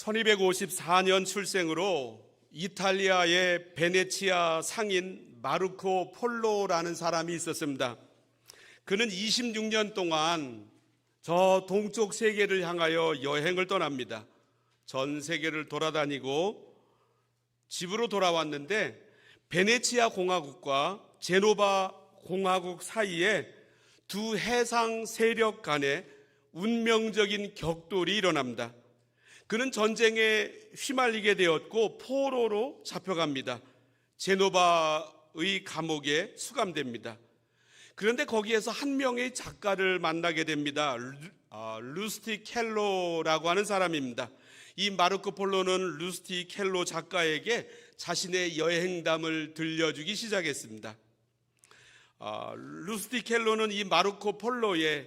1254년 출생으로 이탈리아의 베네치아 상인 마르코 폴로라는 사람이 있었습니다. 그는 26년 동안 저 동쪽 세계를 향하여 여행을 떠납니다. 전 세계를 돌아다니고 집으로 돌아왔는데 베네치아 공화국과 제노바 공화국 사이에 두 해상 세력 간에 운명적인 격돌이 일어납니다. 그는 전쟁에 휘말리게 되었고 포로로 잡혀갑니다. 제노바의 감옥에 수감됩니다. 그런데 거기에서 한 명의 작가를 만나게 됩니다. 루스티켈로라고 하는 사람입니다. 이 마르코 폴로는 루스티켈로 작가에게 자신의 여행담을 들려주기 시작했습니다. 루스티켈로는 이 마르코 폴로의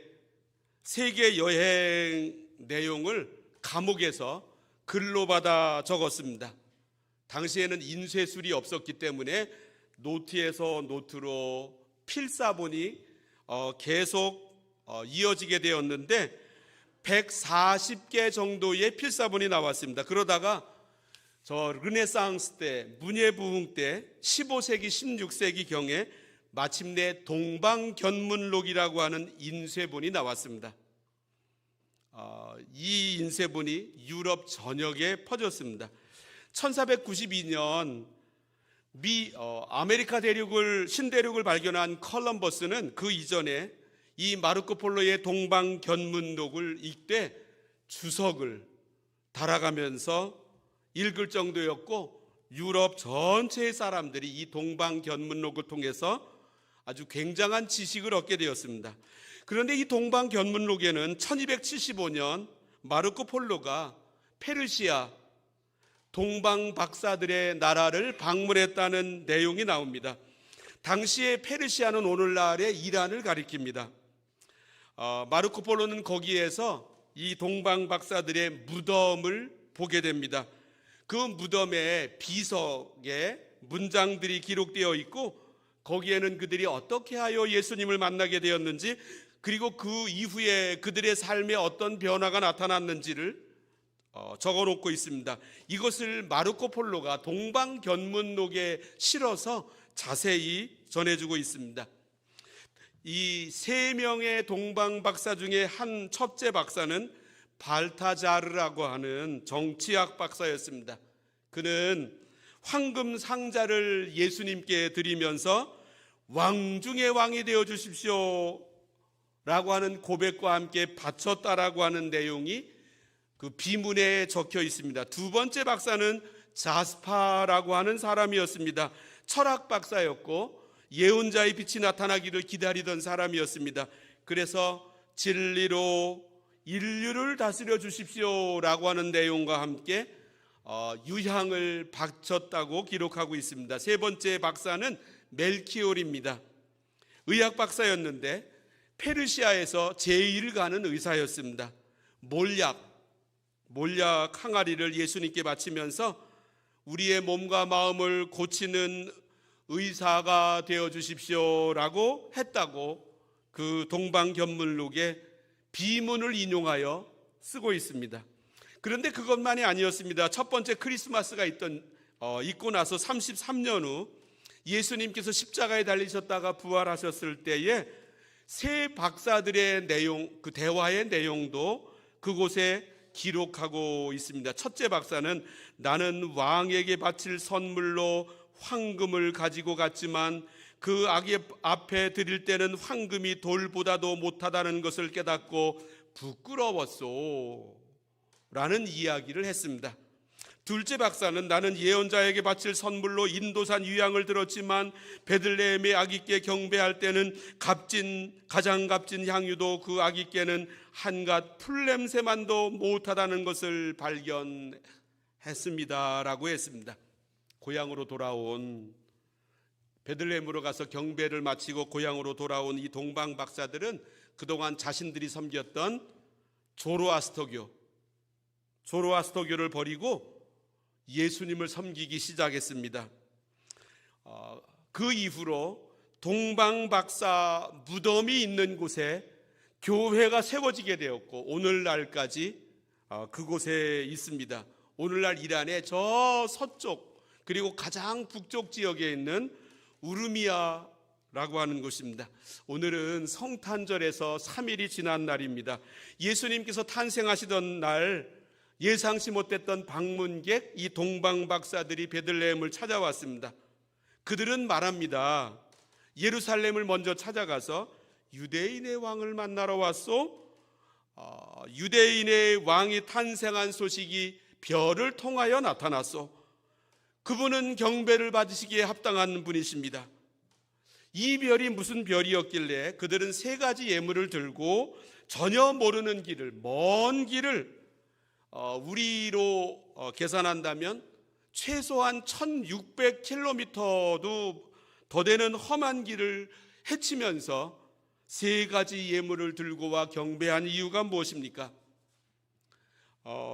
세계 여행 내용을 감옥에서 글로 받아 적었습니다. 당시에는 인쇄술이 없었기 때문에 노트에서 노트로 필사본이 계속 이어지게 되었는데 140개 정도의 필사본이 나왔습니다. 그러다가 저 르네상스 때, 문예부흥 때 15세기, 16세기 경에 마침내 동방견문록이라고 하는 인쇄본이 나왔습니다. 이 인쇄본이 유럽 전역에 퍼졌습니다. 1492년 아메리카 신대륙을 발견한 컬럼버스는 그 이전에 이 마르코 폴로의 동방견문록을 읽되 주석을 달아가면서 읽을 정도였고 유럽 전체의 사람들이 이 동방견문록을 통해서 아주 굉장한 지식을 얻게 되었습니다. 그런데 이 동방견문록에는 1275년 마르코 폴로가 페르시아 동방 박사들의 나라를 방문했다는 내용이 나옵니다. 당시에 페르시아는 오늘날의 이란을 가리킵니다. 마르코 폴로는 거기에서 이 동방 박사들의 무덤을 보게 됩니다. 그 무덤에 비석에 문장들이 기록되어 있고 거기에는 그들이 어떻게 하여 예수님을 만나게 되었는지 그리고 그 이후에 그들의 삶에 어떤 변화가 나타났는지를 적어놓고 있습니다. 이것을 마르코 폴로가 동방견문록에 실어서 자세히 전해주고 있습니다. 이 세 명의 동방 박사 중에 한 첫째 박사는 발타자르라고 하는 정치학 박사였습니다. 그는 황금 상자를 예수님께 드리면서 왕 중의 왕이 되어 주십시오 라고 하는 고백과 함께 바쳤다라고 하는 내용이 그 비문에 적혀 있습니다. 두 번째 박사는 자스파라고 하는 사람이었습니다. 철학 박사였고 예언자의 빛이 나타나기를 기다리던 사람이었습니다. 그래서 진리로 인류를 다스려 주십시오 라고 하는 내용과 함께 유향을 바쳤다고 기록하고 있습니다. 세 번째 박사는 멜키올입니다. 의학 박사였는데 페르시아에서 제1 가는 의사였습니다. 몰약 항아리를 예수님께 바치면서 우리의 몸과 마음을 고치는 의사가 되어 주십시오라고 했다고 그 동방견문록에 비문을 인용하여 쓰고 있습니다. 그런데 그것만이 아니었습니다. 첫 번째 크리스마스가 있고 나서 33년 후 예수님께서 십자가에 달리셨다가 부활하셨을 때에 세 박사들의 내용, 그 대화의 내용도 그곳에 기록하고 있습니다. 첫째 박사는 나는 왕에게 바칠 선물로 황금을 가지고 갔지만 그 악의 앞에 드릴 때는 황금이 돌보다도 못하다는 것을 깨닫고 부끄러웠소 라는 이야기를 했습니다. 둘째 박사는 나는 예언자에게 바칠 선물로 인도산 유향을 들었지만 베들레헴의 아기께 경배할 때는 가장 값진 향유도 그 아기께는 한갓 풀냄새만도 못하다는 것을 발견했습니다 라고 했습니다. 고향으로 돌아온 베들레헴으로 가서 경배를 마치고 고향으로 돌아온 이 동방 박사들은 그동안 자신들이 섬겼던 조로아스터교를 버리고 예수님을 섬기기 시작했습니다. 그 이후로 동방 박사 무덤이 있는 곳에 교회가 세워지게 되었고 오늘날까지 그곳에 있습니다. 오늘날 이란의 저 서쪽 그리고 가장 북쪽 지역에 있는 우르미아라고 하는 곳입니다. 오늘은 성탄절에서 3일이 지난 날입니다. 예수님께서 탄생하시던 날 예상치 못했던 방문객 이 동방박사들이 베들레헴을 찾아왔습니다. 그들은 말합니다. 예루살렘을 먼저 찾아가서 유대인의 왕을 만나러 왔소. 유대인의 왕이 탄생한 소식이 별을 통하여 나타났소. 그분은 경배를 받으시기에 합당한 분이십니다. 이 별이 무슨 별이었길래 그들은 3가지 예물을 들고 전혀 모르는 길을, 먼 길을 우리로 계산한다면 최소한 1600km도 더 되는 험한 길을 헤치면서 3가지 예물을 들고 와 경배한 이유가 무엇입니까?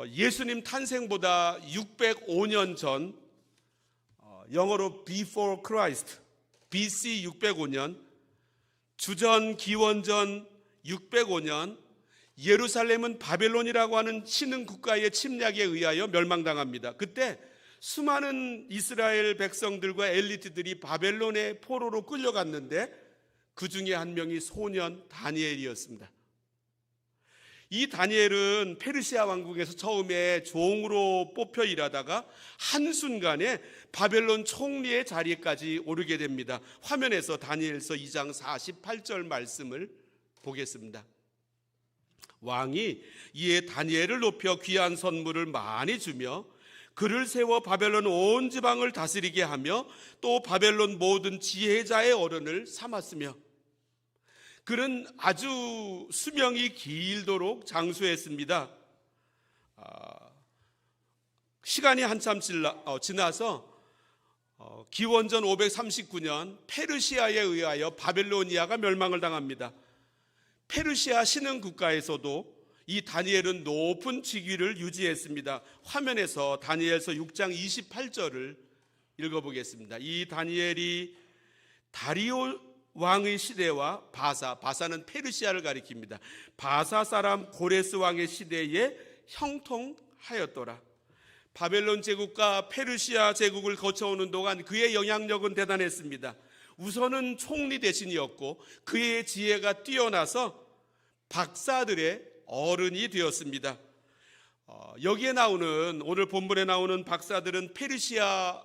예수님 탄생보다 605년 전, 영어로 before Christ, BC 605년, 주전 기원전 605년, 예루살렘은 바벨론이라고 하는 신흥 국가의 침략에 의하여 멸망당합니다. 그때 수많은 이스라엘 백성들과 엘리트들이 바벨론의 포로로 끌려갔는데 그 중에 한 명이 소년 다니엘이었습니다. 이 다니엘은 페르시아 왕국에서 처음에 종으로 뽑혀 일하다가 한순간에 바벨론 총리의 자리까지 오르게 됩니다. 화면에서 다니엘서 2장 48절 말씀을 보겠습니다. 왕이 이에 다니엘을 높여 귀한 선물을 많이 주며 그를 세워 바벨론 온 지방을 다스리게 하며 또 바벨론 모든 지혜자의 어른을 삼았으며 그는 아주 수명이 길도록 장수했습니다. 시간이 한참 지나서 기원전 539년 페르시아에 의하여 바벨로니아가 멸망을 당합니다. 페르시아 신흥 국가에서도 이 다니엘은 높은 직위를 유지했습니다. 화면에서 다니엘서 6장 28절을 읽어보겠습니다. 이 다니엘이 다리오 왕의 시대와 바사는 페르시아를 가리킵니다. 바사 사람 고레스 왕의 시대에 형통하였더라. 바벨론 제국과 페르시아 제국을 거쳐오는 동안 그의 영향력은 대단했습니다. 우선은 총리 대신이었고 그의 지혜가 뛰어나서 박사들의 어른이 되었습니다. 여기에 나오는 오늘 본문에 나오는 박사들은 페르시아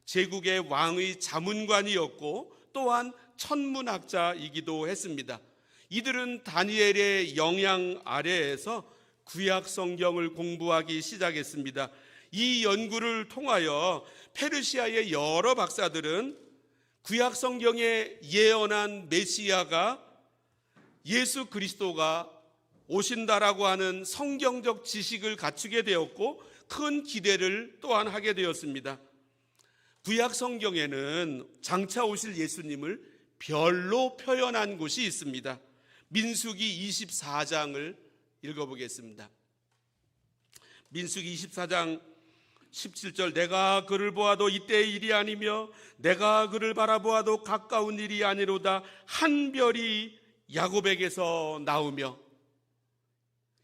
제국의 왕의 자문관이었고 또한 천문학자이기도 했습니다. 이들은 다니엘의 영향 아래에서 구약 성경을 공부하기 시작했습니다. 이 연구를 통하여 페르시아의 여러 박사들은 구약 성경에 예언한 메시아가 예수 그리스도가 오신다라고 하는 성경적 지식을 갖추게 되었고 큰 기대를 또한 하게 되었습니다. 구약 성경에는 장차 오실 예수님을 별로 표현한 곳이 있습니다. 민수기 24장을 읽어보겠습니다. 민수기 24장 17절 내가 그를 보아도 이때의 일이 아니며 내가 그를 바라보아도 가까운 일이 아니로다 한 별이 야곱에게서 나오며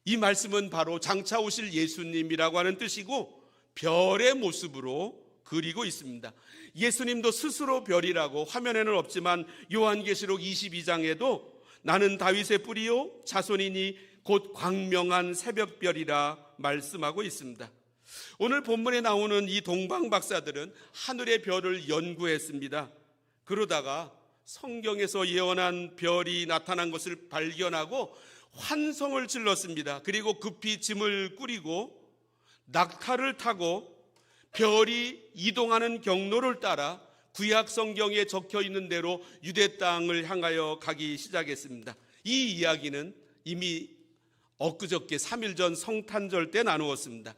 이 말씀은 바로 장차 오실 예수님이라고 하는 뜻이고 별의 모습으로 그리고 있습니다. 예수님도 스스로 별이라고 화면에는 없지만 요한계시록 22장에도 나는 다윗의 뿌리요 자손이니 곧 광명한 새벽별이라 말씀하고 있습니다. 오늘 본문에 나오는 이 동방박사들은 하늘의 별을 연구했습니다. 그러다가 성경에서 예언한 별이 나타난 것을 발견하고 환성을 질렀습니다. 그리고 급히 짐을 꾸리고 낙타를 타고 별이 이동하는 경로를 따라 구약 성경에 적혀 있는 대로 유대 땅을 향하여 가기 시작했습니다. 이 이야기는 이미 엊그저께 3일 전 성탄절 때 나누었습니다.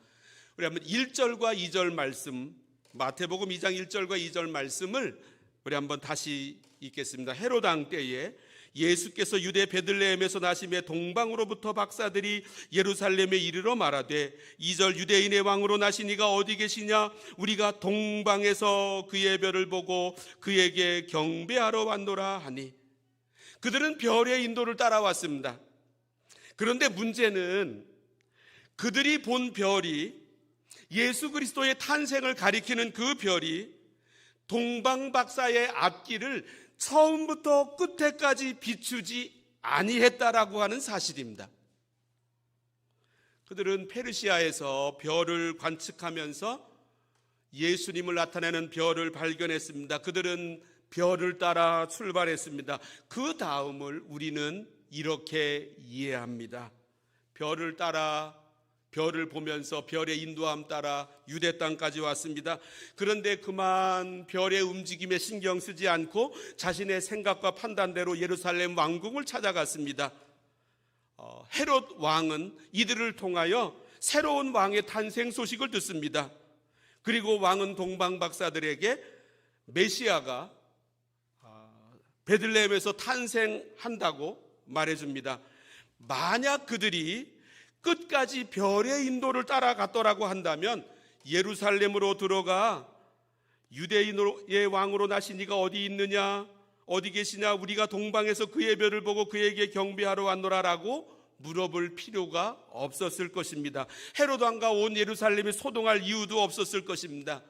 우리 한번 1절과 2절 말씀, 마태복음 2장 1절과 2절 말씀을 우리 한번 다시 읽겠습니다. 헤롯 왕 때에 예수께서 유대 베들레헴에서 나심에 동방으로부터 박사들이 예루살렘에 이르러 말하되 2절 유대인의 왕으로 나신 이가 어디 계시냐 우리가 동방에서 그의 별을 보고 그에게 경배하러 왔노라 하니 그들은 별의 인도를 따라왔습니다. 그런데 문제는 그들이 본 별이 예수 그리스도의 탄생을 가리키는 그 별이 동방박사의 앞길을 처음부터 끝에까지 비추지 아니했다라고 하는 사실입니다. 그들은 페르시아에서 별을 관측하면서 예수님을 나타내는 별을 발견했습니다. 그들은 별을 따라 출발했습니다. 그 다음을 우리는 이렇게 이해합니다. 별을 따라, 별을 보면서 별의 인도함 따라 유대 땅까지 왔습니다. 그런데 그만 별의 움직임에 신경 쓰지 않고 자신의 생각과 판단대로 예루살렘 왕궁을 찾아갔습니다. 헤롯 왕은 이들을 통하여 새로운 왕의 탄생 소식을 듣습니다. 그리고 왕은 동방박사들에게 메시아가 베들레헴에서 탄생한다고 말해줍니다. 만약 그들이 끝까지 별의 인도를 따라갔더라고 한다면 예루살렘으로 들어가 유대인의 왕으로 나신 이가 어디 있느냐, 어디 계시냐, 우리가 동방에서 그의 별을 보고 그에게 경배하러 왔노라라고 물어볼 필요가 없었을 것입니다. 헤롯 왕과 온 예루살렘이 소동할 이유도 없었을 것입니다.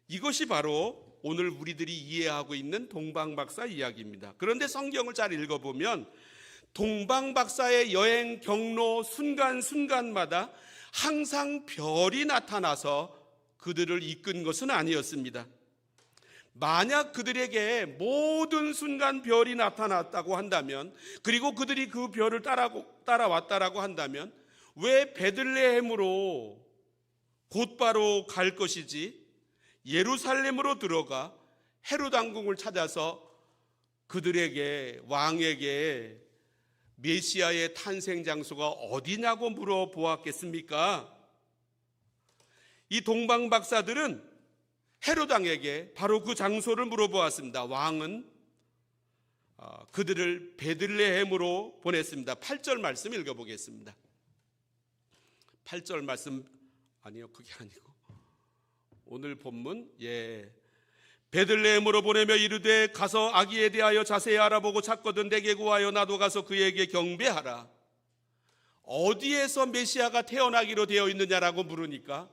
이것이 바로 오늘 우리들이 이해하고 있는 동방박사 이야기입니다. 그런데 성경을 잘 읽어보면 동방박사의 여행 경로 순간순간마다 항상 별이 나타나서 그들을 이끈 것은 아니었습니다. 만약 그들에게 모든 순간 별이 나타났다고 한다면, 그리고 그들이 그 별을 따라왔다라고 한다면 왜 베들레헴으로 곧바로 갈 것이지 예루살렘으로 들어가 헤롯 왕궁을 찾아서 그들에게, 왕에게 메시아의 탄생 장소가 어디냐고 물어보았겠습니까? 이 동방박사들은 헤롯 왕에게 바로 그 장소를 물어보았습니다. 왕은 그들을 베들레헴으로 보냈습니다. 8절 말씀 읽어보겠습니다. 8절 말씀, 아니요, 그게 아니고 오늘 본문, 베들레헴으로 보내며 이르되 가서 아기에 대하여 자세히 알아보고 찾거든 내게 구하여 나도 가서 그에게 경배하라. 어디에서 메시아가 태어나기로 되어 있느냐라고 물으니까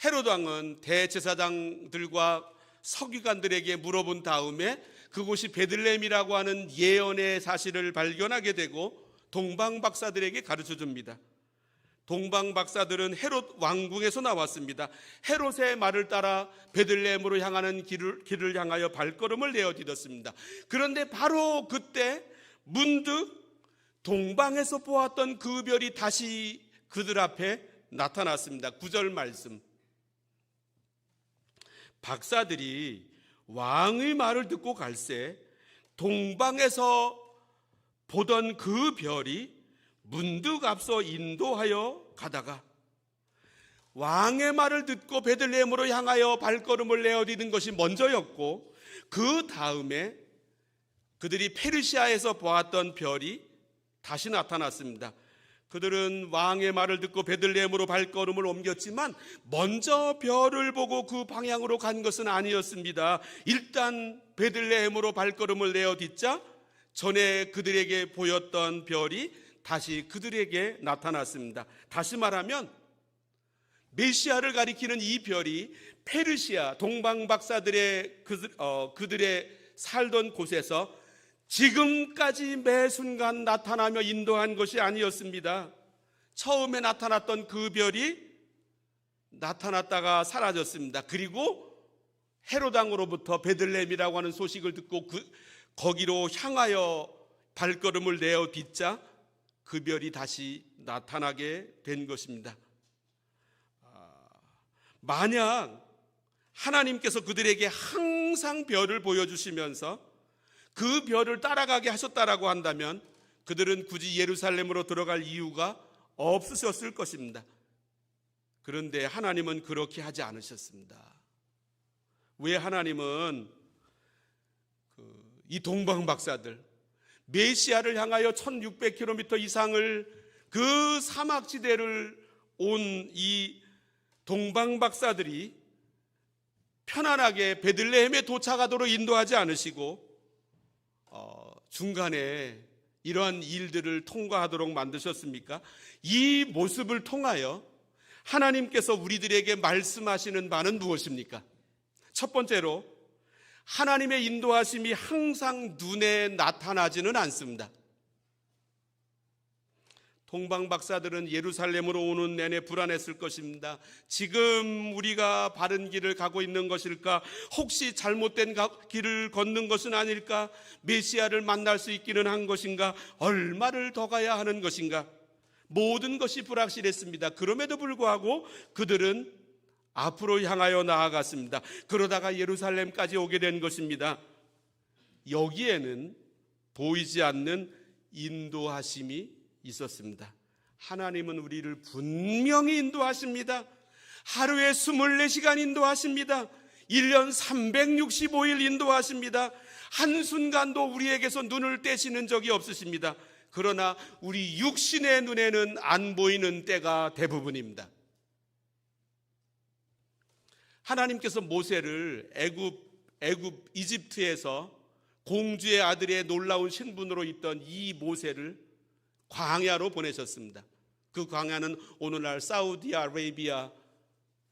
헤롯 왕은 대제사장들과 서기관들에게 물어본 다음에 그곳이 베들레헴이라고 하는 예언의 사실을 발견하게 되고 동방박사들에게 가르쳐 줍니다. 동방박사들은 헤롯 왕궁에서 나왔습니다. 헤롯의 말을 따라 베들레헴으로 향하는 길을 향하여 발걸음을 내어디뎠습니다. 그런데 바로 그때 문득 동방에서 보았던 그 별이 다시 그들 앞에 나타났습니다. 9절 말씀, 박사들이 왕의 말을 듣고 갈새 동방에서 보던 그 별이 문득 앞서 인도하여 가다가 왕의 말을 듣고 베들레헴으로 향하여 발걸음을 내어디딘 것이 먼저였고, 그 다음에 그들이 페르시아에서 보았던 별이 다시 나타났습니다. 그들은 왕의 말을 듣고 베들레헴으로 발걸음을 옮겼지만 먼저 별을 보고 그 방향으로 간 것은 아니었습니다. 일단 베들레헴으로 발걸음을 내어딛자 전에 그들에게 보였던 별이 다시 그들에게 나타났습니다. 다시 말하면 메시아를 가리키는 이 별이 페르시아 동방박사들의 그들의 살던 곳에서 지금까지 매 순간 나타나며 인도한 것이 아니었습니다. 처음에 나타났던 그 별이 나타났다가 사라졌습니다. 그리고 헤롯 왕으로부터 베들레헴이라고 하는 소식을 듣고 거기로 향하여 발걸음을 내어딛자 그 별이 다시 나타나게 된 것입니다. 만약 하나님께서 그들에게 항상 별을 보여주시면서 그 별을 따라가게 하셨다라고 한다면 그들은 굳이 예루살렘으로 들어갈 이유가 없으셨을 것입니다. 그런데 하나님은 그렇게 하지 않으셨습니다. 왜 하나님은 이 동방박사들, 메시아를 향하여 1600km 이상을 그 사막지대를 온 이 동방박사들이 편안하게 베들레헴에 도착하도록 인도하지 않으시고 중간에 이러한 일들을 통과하도록 만드셨습니까? 이 모습을 통하여 하나님께서 우리들에게 말씀하시는 바는 무엇입니까? 첫 번째로, 하나님의 인도하심이 항상 눈에 나타나지는 않습니다. 동방 박사들은 예루살렘으로 오는 내내 불안했을 것입니다. 지금 우리가 바른 길을 가고 있는 것일까? 혹시 잘못된 길을 걷는 것은 아닐까? 메시아를 만날 수 있기는 한 것인가? 얼마를 더 가야 하는 것인가? 모든 것이 불확실했습니다. 그럼에도 불구하고 그들은 앞으로 향하여 나아갔습니다. 그러다가 예루살렘까지 오게 된 것입니다. 여기에는 보이지 않는 인도하심이 있었습니다. 하나님은 우리를 분명히 인도하십니다. 하루에 24시간 인도하십니다. 1년 365일 인도하십니다. 한순간도 우리에게서 눈을 떼시는 적이 없으십니다. 그러나 우리 육신의 눈에는 안 보이는 때가 대부분입니다. 하나님께서 모세를 이집트에서 공주의 아들의 놀라운 신분으로 있던 이 모세를 광야로 보내셨습니다. 그 광야는 오늘날 사우디아라비아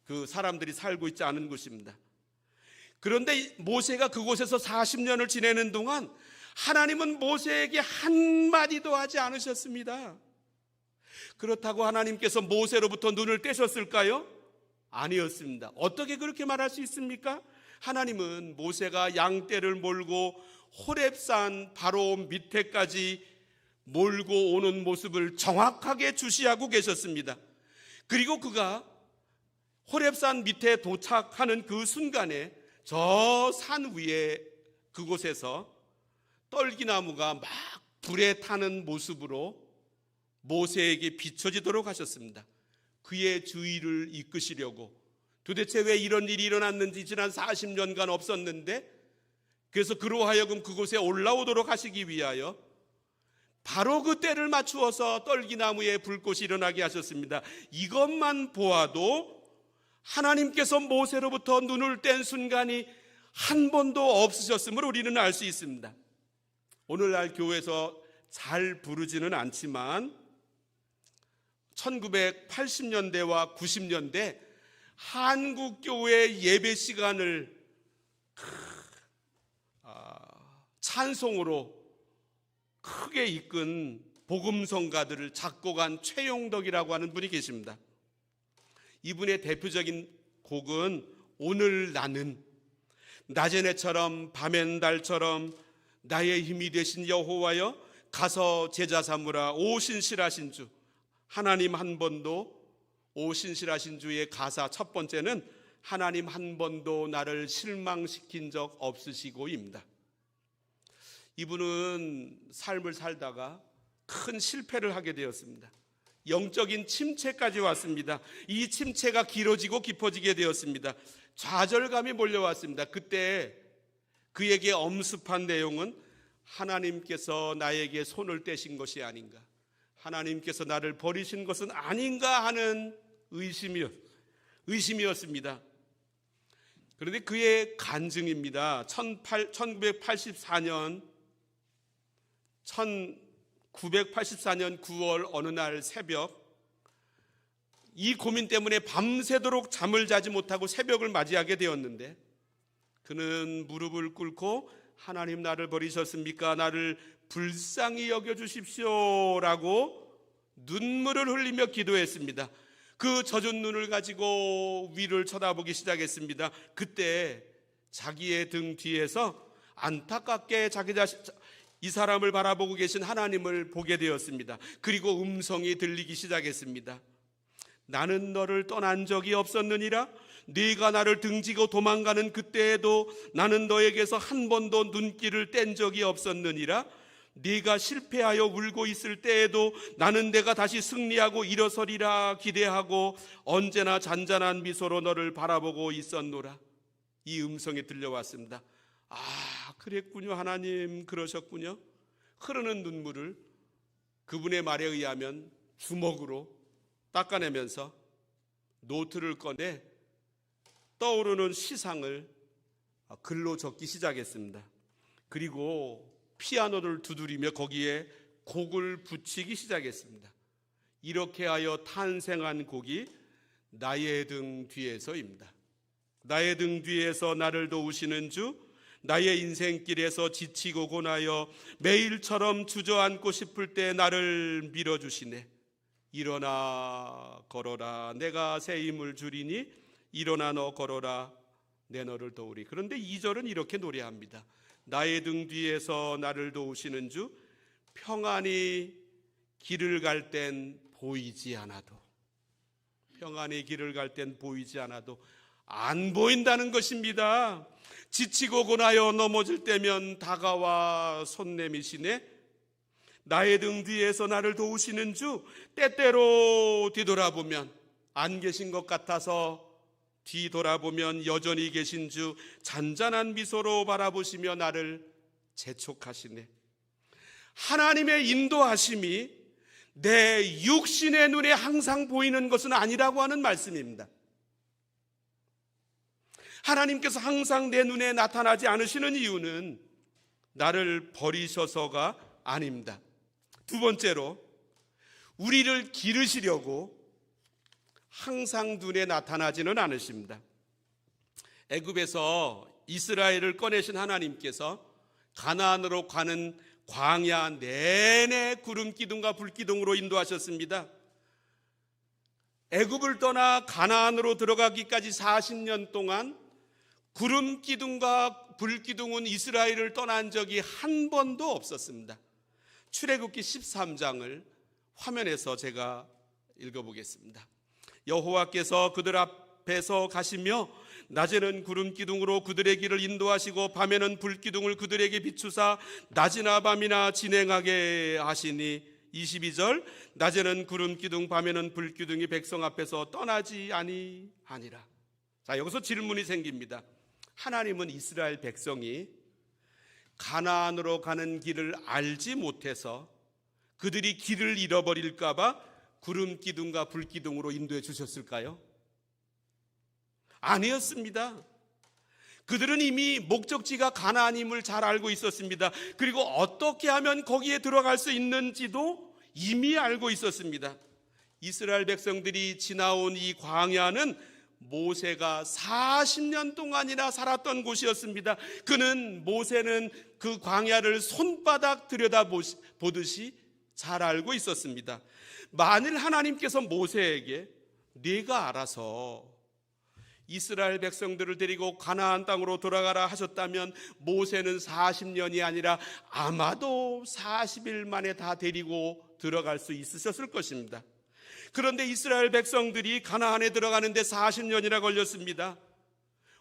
그 사람들이 살고 있지 않은 곳입니다. 그런데 모세가 그곳에서 40년을 지내는 동안 하나님은 모세에게 한마디도 하지 않으셨습니다. 그렇다고 하나님께서 모세로부터 눈을 떼셨을까요? 아니었습니다. 어떻게 그렇게 말할 수 있습니까? 하나님은 모세가 양떼를 몰고 호렙산 바로 밑에까지 몰고 오는 모습을 정확하게 주시하고 계셨습니다. 그리고 그가 호렙산 밑에 도착하는 그 순간에 저 산 위에 그곳에서 떨기나무가 막 불에 타는 모습으로 모세에게 비춰지도록 하셨습니다. 그의 주의를 이끄시려고. 도대체 왜 이런 일이 일어났는지 지난 40년간 없었는데, 그래서 그로 하여금 그곳에 올라오도록 하시기 위하여 바로 그 때를 맞추어서 떨기나무에 불꽃이 일어나게 하셨습니다. 이것만 보아도 하나님께서 모세로부터 눈을 뗀 순간이 한 번도 없으셨음을 우리는 알 수 있습니다. 오늘날 교회에서 잘 부르지는 않지만 1980년대와 90년대 한국교회 예배 시간을 찬송으로 크게 이끈 복음성가들을 작곡한 최용덕이라고 하는 분이 계십니다. 이분의 대표적인 곡은 오늘 나는, 낮엔 해처럼 밤엔 달처럼 나의 힘이 되신 여호와여 가서 제자 삼으라 오 신실하신 주. 하나님 한 번도, 오 신실하신 주의 가사 첫 번째는 하나님 한 번도 나를 실망시킨 적 없으시고입니다. 이분은 삶을 살다가 큰 실패를 하게 되었습니다. 영적인 침체까지 왔습니다. 이 침체가 길어지고 깊어지게 되었습니다. 좌절감이 몰려왔습니다. 그때 그에게 엄습한 내용은 하나님께서 나에게 손을 떼신 것이 아닌가, 하나님께서 나를 버리신 것은 아닌가 하는 의심이었습니다. 그런데 그의 간증입니다. 1984년 9월 어느 날 새벽, 이 고민 때문에 밤새도록 잠을 자지 못하고 새벽을 맞이하게 되었는데, 그는 무릎을 꿇고 하나님 나를 버리셨습니까? 나를 불쌍히 여겨주십시오 라고 눈물을 흘리며 기도했습니다. 그 젖은 눈을 가지고 위를 쳐다보기 시작했습니다. 그때 자기의 등 뒤에서 안타깝게 이 사람을 바라보고 계신 하나님을 보게 되었습니다. 그리고 음성이 들리기 시작했습니다. 나는 너를 떠난 적이 없었느니라. 네가 나를 등지고 도망가는 그때에도 나는 너에게서 한 번도 눈길을 뗀 적이 없었느니라. 네가 실패하여 울고 있을 때에도 나는 내가 다시 승리하고 일어서리라 기대하고 언제나 잔잔한 미소로 너를 바라보고 있었노라. 이 음성이 들려왔습니다. 아, 그랬군요. 하나님 그러셨군요. 흐르는 눈물을 그분의 말에 의하면 주먹으로 닦아내면서 노트를 꺼내 떠오르는 시상을 글로 적기 시작했습니다. 그리고 피아노를 두드리며 거기에 곡을 붙이기 시작했습니다. 이렇게 하여 탄생한 곡이 나의 등 뒤에서입니다. 나의 등 뒤에서 나를 도우시는 주, 나의 인생길에서 지치고 고나여 매일처럼 주저앉고 싶을 때 나를 밀어주시네. 일어나 걸어라, 내가 새 힘을 주리니 일어나 너 걸어라, 내 너를 도우리. 그런데 2절은 이렇게 노래합니다. 나의 등 뒤에서 나를 도우시는 주, 평안히 길을 갈 땐 보이지 않아도, 평안히 길을 갈 땐 보이지 않아도 안 보인다는 것입니다. 지치고 고나여 넘어질 때면 다가와 손 내미시네. 나의 등 뒤에서 나를 도우시는 주, 때때로 뒤돌아보면 안 계신 것 같아서 뒤돌아보면 여전히 계신 주, 잔잔한 미소로 바라보시며 나를 재촉하시네. 하나님의 인도하심이 내 육신의 눈에 항상 보이는 것은 아니라고 하는 말씀입니다. 하나님께서 항상 내 눈에 나타나지 않으시는 이유는 나를 버리셔서가 아닙니다. 두 번째로, 우리를 기르시려고 항상 눈에 나타나지는 않으십니다. 애굽에서 이스라엘을 꺼내신 하나님께서 가나안으로 가는 광야 내내 구름 기둥과 불 기둥으로 인도하셨습니다. 애굽을 떠나 가나안으로 들어가기까지 40년 동안 구름 기둥과 불 기둥은 이스라엘을 떠난 적이 한 번도 없었습니다. 출애굽기 13장을 화면에서 제가 읽어보겠습니다. 여호와께서 그들 앞에서 가시며 낮에는 구름 기둥으로 그들의 길을 인도하시고 밤에는 불 기둥을 그들에게 비추사 낮이나 밤이나 진행하게 하시니 22절, 낮에는 구름 기둥 밤에는 불 기둥이 백성 앞에서 떠나지 아니하니라. 자, 여기서 질문이 생깁니다. 하나님은 이스라엘 백성이 가나안으로 가는 길을 알지 못해서 그들이 길을 잃어버릴까 봐 구름 기둥과 불 기둥으로 인도해 주셨을까요? 아니었습니다. 그들은 이미 목적지가 가나안임을 잘 알고 있었습니다. 그리고 어떻게 하면 거기에 들어갈 수 있는지도 이미 알고 있었습니다. 이스라엘 백성들이 지나온 이 광야는 모세가 40년 동안이나 살았던 곳이었습니다. 모세는 그 광야를 손바닥 들여다보듯이 잘 알고 있었습니다. 만일 하나님께서 모세에게 네가 알아서 이스라엘 백성들을 데리고 가나안 땅으로 돌아가라 하셨다면 모세는 40년이 아니라 아마도 40일 만에 다 데리고 들어갈 수 있으셨을 것입니다. 그런데 이스라엘 백성들이 가나안에 들어가는데 40년이나 걸렸습니다.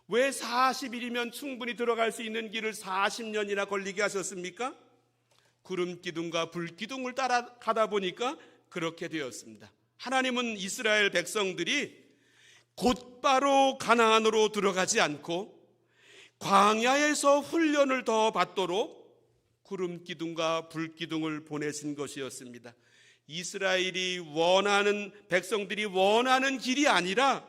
왜 40일이면 충분히 들어갈 수 있는 길을 40년이나 걸리게 하셨습니까? 구름 기둥과 불 기둥을 따라가다 보니까 그렇게 되었습니다. 하나님은 이스라엘 백성들이 곧바로 가나안으로 들어가지 않고 광야에서 훈련을 더 받도록 구름 기둥과 불 기둥을 보내신 것이었습니다. 이스라엘이 원하는, 백성들이 원하는 길이 아니라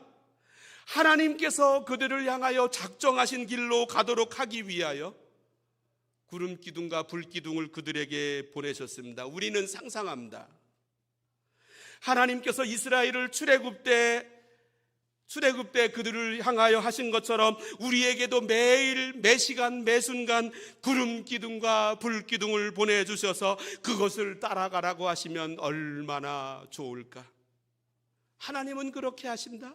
하나님께서 그들을 향하여 작정하신 길로 가도록 하기 위하여 구름 기둥과 불 기둥을 그들에게 보내셨습니다. 우리는 상상합니다. 하나님께서 이스라엘을 출애굽 때 그들을 향하여 하신 것처럼 우리에게도 매일 매시간 매순간 구름 기둥과 불 기둥을 보내주셔서 그것을 따라가라고 하시면 얼마나 좋을까. 하나님은 그렇게 하신다?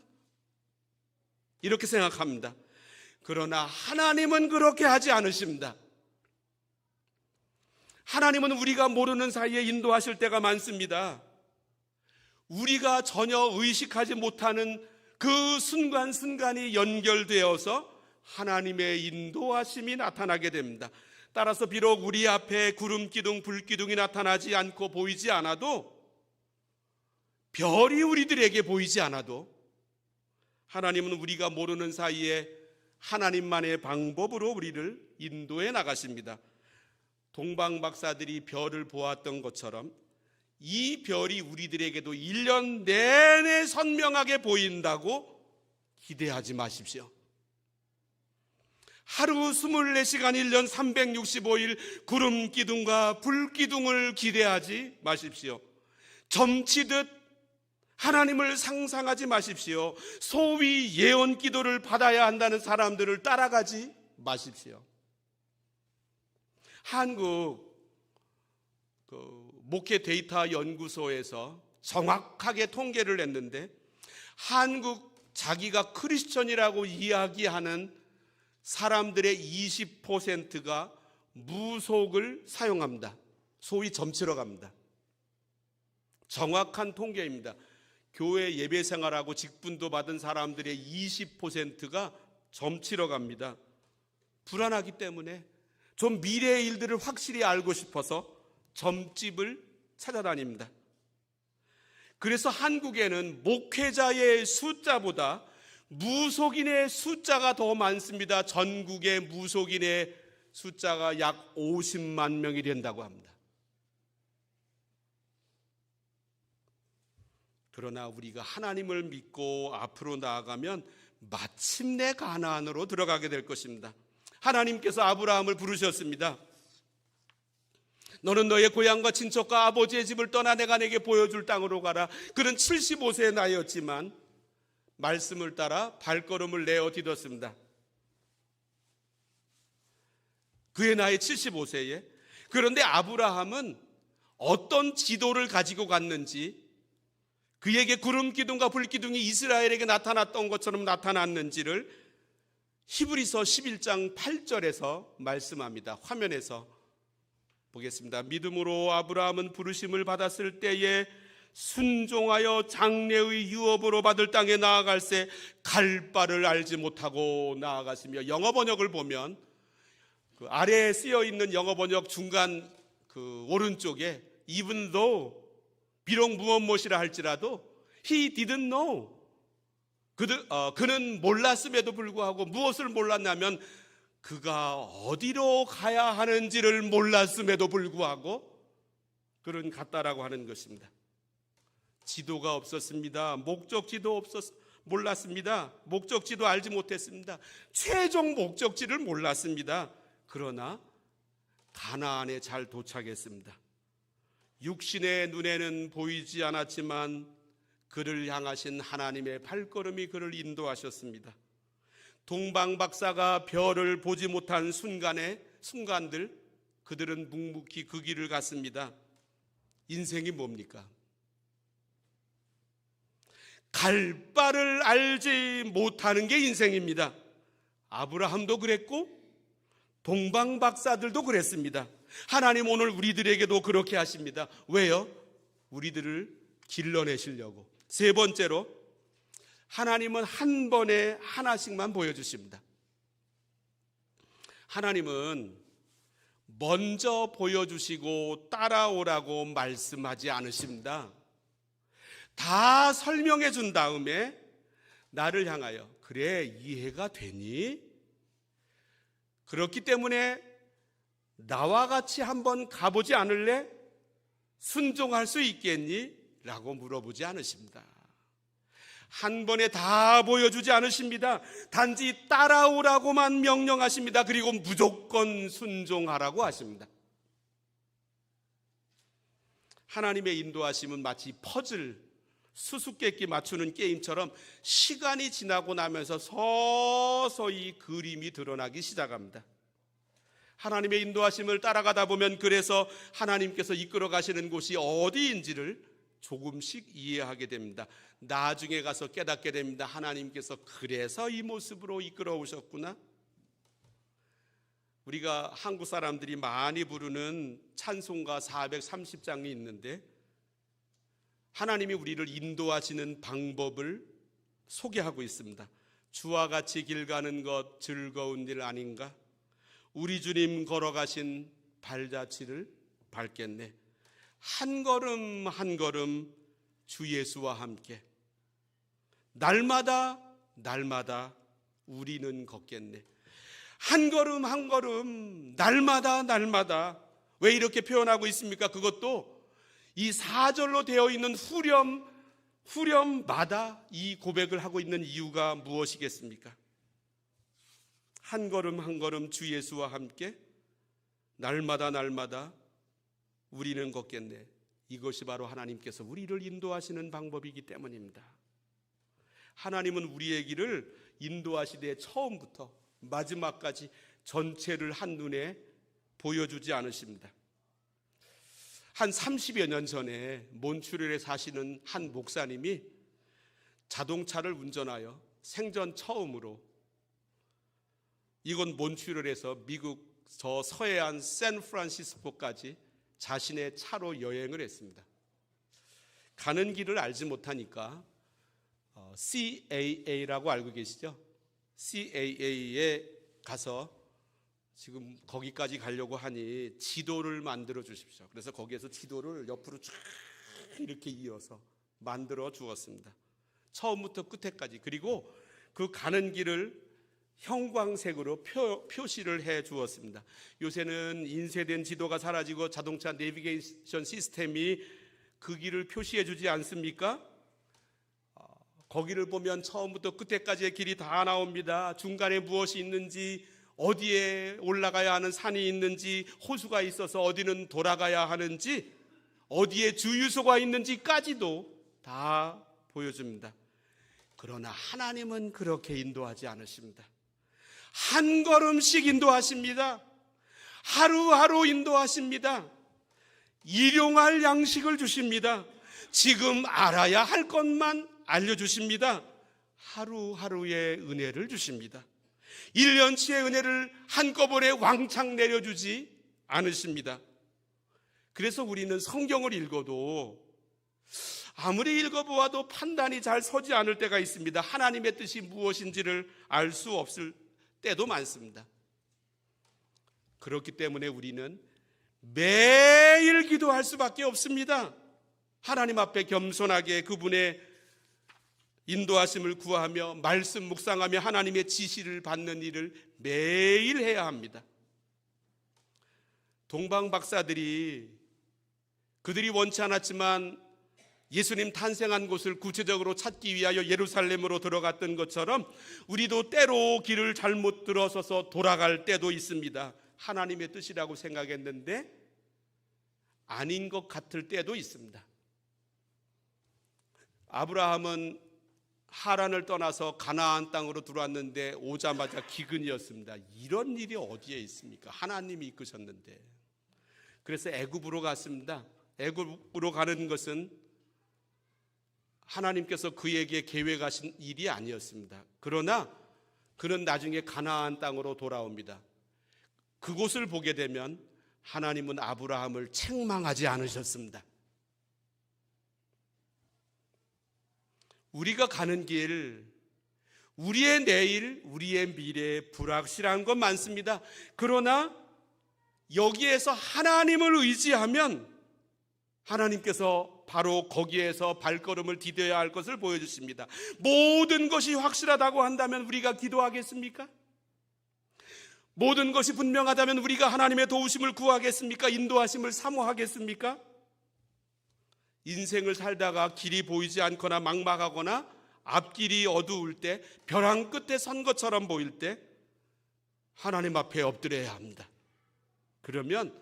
이렇게 생각합니다. 그러나 하나님은 그렇게 하지 않으십니다. 하나님은 우리가 모르는 사이에 인도하실 때가 많습니다. 우리가 전혀 의식하지 못하는 그 순간순간이 연결되어서 하나님의 인도하심이 나타나게 됩니다. 따라서 비록 우리 앞에 구름 기둥, 불 기둥이 나타나지 않고 보이지 않아도, 별이 우리들에게 보이지 않아도 하나님은 우리가 모르는 사이에 하나님만의 방법으로 우리를 인도해 나가십니다. 동방 박사들이 별을 보았던 것처럼 이 별이 우리들에게도 1년 내내 선명하게 보인다고 기대하지 마십시오. 하루 24시간 1년 365일 구름 기둥과 불 기둥을 기대하지 마십시오. 점치듯 하나님을 상상하지 마십시오. 소위 예언 기도를 받아야 한다는 사람들을 따라가지 마십시오. 한국 목회 데이터 연구소에서 정확하게 통계를 냈는데, 한국 자기가 크리스천이라고 이야기하는 사람들의 20%가 무속을 사용합니다. 소위 점치러 갑니다. 정확한 통계입니다. 교회 예배 생활하고 직분도 받은 사람들의 20%가 점치러 갑니다. 불안하기 때문에 좀 미래의 일들을 확실히 알고 싶어서 점집을 찾아다닙니다. 그래서 한국에는 목회자의 숫자보다 무속인의 숫자가 더 많습니다. 전국의 무속인의 숫자가 약 50만 명이 된다고 합니다. 그러나 우리가 하나님을 믿고 앞으로 나아가면 마침내 가나안으로 들어가게 될 것입니다. 하나님께서 아브라함을 부르셨습니다. 너는 너의 고향과 친척과 아버지의 집을 떠나 내가 내게 보여줄 땅으로 가라. 그는 75세의 나이였지만 말씀을 따라 발걸음을 내어 디뎠습니다. 그의 나이 75세에. 그런데 아브라함은 어떤 지도를 가지고 갔는지, 그에게 구름 기둥과 불 기둥이 이스라엘에게 나타났던 것처럼 나타났는지를 히브리서 11장 8절에서 말씀합니다. 화면에서 보겠습니다. 믿음으로 아브라함은 부르심을 받았을 때에 순종하여 장래의 유업으로 받을 땅에 나아갈새 갈 바를 알지 못하고 나아갔으며, 영어 번역을 보면 그 아래에 쓰여 있는 영어 번역 중간 그 오른쪽에 even though, 비록 무엇이라 할지라도 he didn't know, 그는 몰랐음에도 불구하고 무엇을 몰랐냐면 그가 어디로 가야 하는지를 몰랐음에도 불구하고 그는 갔다라고 하는 것입니다. 지도가 없었습니다. 목적지도 몰랐습니다. 목적지도 알지 못했습니다. 최종 목적지를 몰랐습니다. 그러나 가나안에 잘 도착했습니다. 육신의 눈에는 보이지 않았지만 그를 향하신 하나님의 발걸음이 그를 인도하셨습니다. 동방박사가 별을 보지 못한 순간들, 그들은 묵묵히 그 길을 갔습니다. 인생이 뭡니까? 갈 바를 알지 못하는 게 인생입니다. 아브라함도 그랬고 동방박사들도 그랬습니다. 하나님 오늘 우리들에게도 그렇게 하십니다. 왜요? 우리들을 길러내시려고. 세 번째로, 하나님은 한 번에 하나씩만 보여주십니다. 하나님은 먼저 보여주시고 따라오라고 말씀하지 않으십니다. 다 설명해 준 다음에 나를 향하여, 그래, 이해가 되니? 그렇기 때문에 나와 같이 한번 가보지 않을래? 순종할 수 있겠니? 라고 물어보지 않으십니다. 한 번에 다 보여주지 않으십니다. 단지 따라오라고만 명령하십니다. 그리고 무조건 순종하라고 하십니다. 하나님의 인도하심은 마치 퍼즐, 수수께끼 맞추는 게임처럼 시간이 지나고 나면서 서서히 그림이 드러나기 시작합니다. 하나님의 인도하심을 따라가다 보면 그래서 하나님께서 이끌어 가시는 곳이 어디인지를 조금씩 이해하게 됩니다. 나중에 가서 깨닫게 됩니다. 하나님께서 그래서 이 모습으로 이끌어 오셨구나. 우리가 한국 사람들이 많이 부르는 찬송가 430장이 있는데, 하나님이 우리를 인도하시는 방법을 소개하고 있습니다. 주와 같이 길 가는 것 즐거운 일 아닌가? 우리 주님 걸어가신 발자취를 밟겠네. 한 걸음 한 걸음 주 예수와 함께 날마다 우리는 걷겠네. 한 걸음 한 걸음 날마다. 왜 이렇게 표현하고 있습니까? 그것도 이 4절로 되어 있는 후렴마다 이 고백을 하고 있는 이유가 무엇이겠습니까? 한 걸음 한 걸음 주 예수와 함께 날마다 우리는 걷겠네. 이것이 바로 하나님께서 우리를 인도하시는 방법이기 때문입니다. 하나님은 우리의 길을 인도하시되 처음부터 마지막까지 전체를 한눈에 보여주지 않으십니다. 한 30여 년 전에 몬트리올에 사시는 한 목사님이 자동차를 운전하여 생전 처음으로 이곳 몬트리올에서 미국 저 서해안 샌프란시스코까지 자신의 차로 여행을 했습니다. 가는 길을 알지 못하니까 CAA라고 알고 계시죠? CAA에 가서 지금 거기까지 가려고 하니 지도를 만들어 주십시오. 그래서 거기에서 지도를 옆으로 쫙 이렇게 이어서 만들어 주었습니다. 처음부터 끝에까지. 그리고 그 가는 길을 형광색으로 표시를 해 주었습니다. 요새는 인쇄된 지도가 사라지고 자동차 내비게이션 시스템이 그 길을 표시해 주지 않습니까? 거기를 보면 처음부터 끝에까지의 길이 다 나옵니다. 중간에 무엇이 있는지, 어디에 올라가야 하는 산이 있는지, 호수가 있어서 어디는 돌아가야 하는지, 어디에 주유소가 있는지까지도 다 보여줍니다. 그러나 하나님은 그렇게 인도하지 않으십니다. 한 걸음씩 인도하십니다. 하루하루 인도하십니다. 일용할 양식을 주십니다. 지금 알아야 할 것만 알려주십니다. 하루하루의 은혜를 주십니다. 1년치의 은혜를 한꺼번에 왕창 내려주지 않으십니다. 그래서 우리는 성경을 읽어도 아무리 읽어보아도 판단이 잘 서지 않을 때가 있습니다. 하나님의 뜻이 무엇인지를 알 수 없을 때도 많습니다. 그렇기 때문에 우리는 매일 기도할 수밖에 없습니다. 하나님 앞에 겸손하게 그분의 인도하심을 구하며 말씀 묵상하며 하나님의 지시를 받는 일을 매일 해야 합니다. 동방 박사들이 그들이 원치 않았지만 예수님 탄생한 곳을 구체적으로 찾기 위하여 예루살렘으로 들어갔던 것처럼 우리도 때로 길을 잘못 들어서서 돌아갈 때도 있습니다. 하나님의 뜻이라고 생각했는데 아닌 것 같을 때도 있습니다. 아브라함은 하란을 떠나서 가나안 땅으로 들어왔는데 오자마자 기근이었습니다. 이런 일이 어디에 있습니까? 하나님이 이끄셨는데. 그래서 애굽으로 갔습니다. 애굽으로 가는 것은 하나님께서 그에게 계획하신 일이 아니었습니다. 그러나 그는 나중에 가나안 땅으로 돌아옵니다. 그곳을 보게 되면 하나님은 아브라함을 책망하지 않으셨습니다. 우리가 가는 길, 우리의 내일, 우리의 미래 불확실한 건 많습니다. 그러나 여기에서 하나님을 의지하면 하나님께서 바로 거기에서 발걸음을 디뎌야 할 것을 보여주십니다. 모든 것이 확실하다고 한다면 우리가 기도하겠습니까? 모든 것이 분명하다면 우리가 하나님의 도우심을 구하겠습니까? 인도하심을 사모하겠습니까? 인생을 살다가 길이 보이지 않거나 막막하거나 앞길이 어두울 때, 벼랑 끝에 선 것처럼 보일 때 하나님 앞에 엎드려야 합니다. 그러면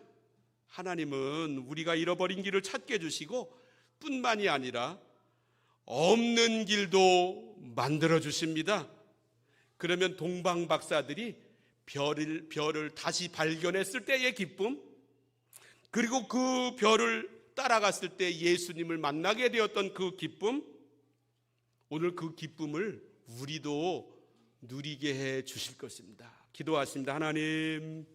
하나님은 우리가 잃어버린 길을 찾게 해주시고 뿐만이 아니라 없는 길도 만들어 주십니다. 그러면 동방 박사들이 별을 다시 발견했을 때의 기쁨, 그리고 그 별을 따라갔을 때 예수님을 만나게 되었던 그 기쁨, 오늘 그 기쁨을 우리도 누리게 해 주실 것입니다. 기도하십니다. 하나님,